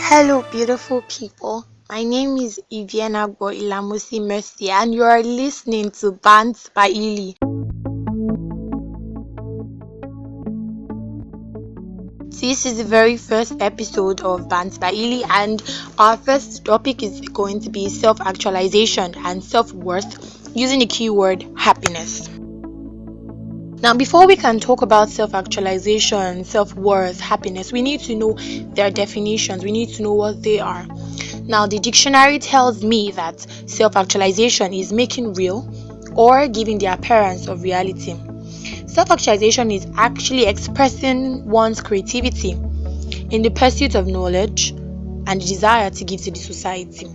Hello, beautiful people. My name is EP01-BeHappy, and you are listening to BantsByiLLY. This is the very first episode of BantsByiLLY, and our first topic is going to be self-actualization and self-worth using the keyword happiness. Now, before we can talk about self-actualization, self-worth, happiness, we need to know their definitions. We need to know what they are. Now, the dictionary tells me that self-actualization is making real or giving the appearance of reality. Self-actualization is actually expressing one's creativity in the pursuit of knowledge and the desire to give to the society.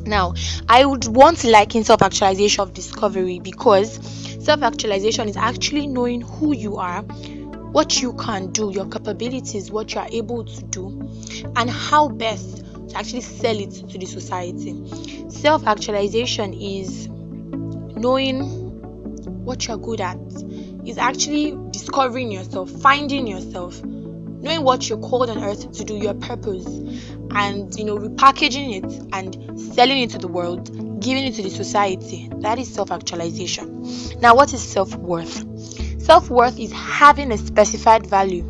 Now, I would want to liken self-actualization of discovery, because self-actualization is actually knowing who you are, what you can do, your capabilities, what you are able to do, and how best to actually sell it to the society. Self-actualization is knowing what you're good at, is actually discovering yourself, finding yourself, knowing what you're called on earth to do, your purpose, and repackaging it and selling it to the world, giving it to the society. That is self-actualization. Now, what is self-worth? Self-worth is having a specified value.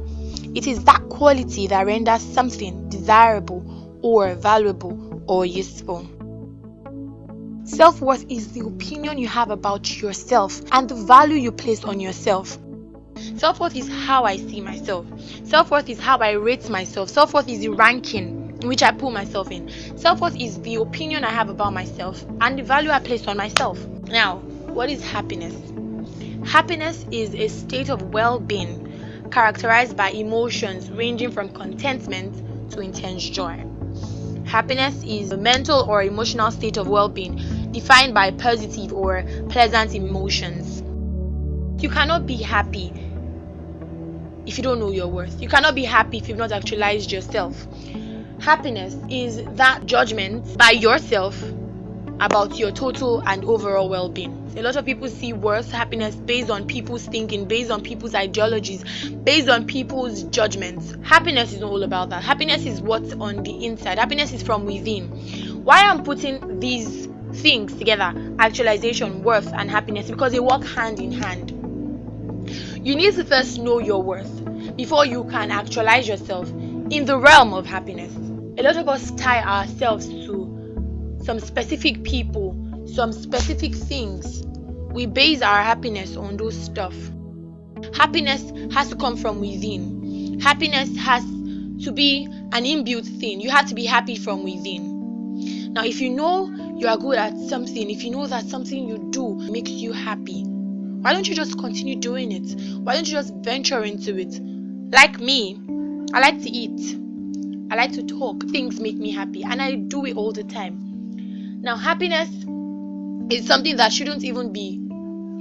It is that quality that renders something desirable or valuable or useful. Self-worth is the opinion you have about yourself and the value you place on yourself. Self-worth is how I see myself. Self-worth is how I rate myself. Self-worth is the ranking in which I put myself in. Self-worth is the opinion I have about myself and the value I place on myself. Now, what is happiness? Happiness is a state of well-being characterized by emotions ranging from contentment to intense joy. Happiness is a mental or emotional state of well-being defined by positive or pleasant emotions. You cannot be happy if you don't know your worth. You cannot be happy if you've not actualized yourself. Happiness is that judgment by yourself about your total and overall well-being. A lot of people see worth, happiness based on people's thinking, based on people's ideologies, based on people's judgments. Happiness is not all about that. Happiness is what's on the inside. Happiness is from within. Why I'm putting these things together, actualization, worth, and happiness, because they work hand in hand. You need to first know your worth before you can actualize yourself in the realm of happiness. A lot of us tie ourselves to some specific people, some specific things. We base our happiness on those stuff. Happiness has to come from within. Happiness has to be an inbuilt thing. You have to be happy from within. Now, if you know you are good at something, if you know that something you do makes you happy, why don't you just continue doing it? Why don't you just venture into it? Like me, I like to eat. I like to talk. Things make me happy, and I do it all the time. Now, happiness is something that shouldn't even be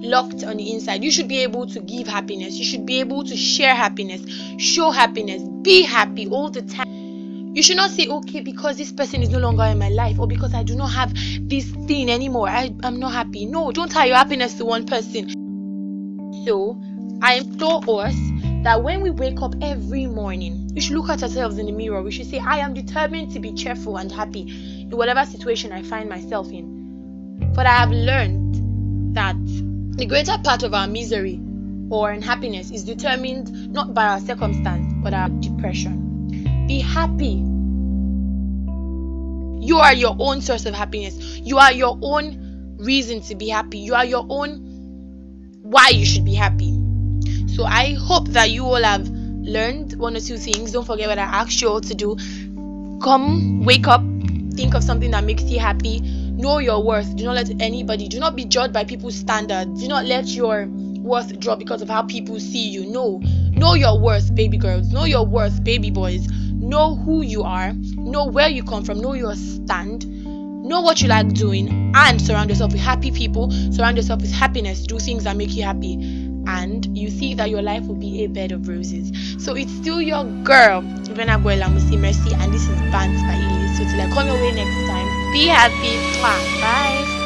locked on the inside. You should be able to give happiness. You should be able to share happiness, show happiness, be happy all the time. You should not say, okay, because this person is no longer in my life, or because I do not have this thing anymore, I'm not happy. No, don't tie your happiness to one person. So, I implore us that when we wake up every morning, we should look at ourselves in the mirror. We should say, I am determined to be cheerful and happy in whatever situation I find myself in. But I have learned that the greater part of our misery or unhappiness is determined not by our circumstance, but our depression. Be happy. You are your own source of happiness. You are your own reason to be happy. You are your own why you should be happy. So I hope that you all have learned one or two things. Don't forget what I asked you all to do. Come, wake up, think of something that makes you happy. Know your worth. Do not let anybody, do not be judged by people's standards. Do not let your worth drop because of how people see you. No. Know your worth, baby girls. Know your worth, baby boys. Know who you are. Know where you come from. Know your stand. Know what you like doing. And surround yourself with happy people. Surround yourself with happiness. Do things that make you happy. And you see that your life will be a bed of roses. So it's still your girl, BantsByiLLY, and this is BantsByiLLY. So till I come your way next time, be happy. Bye.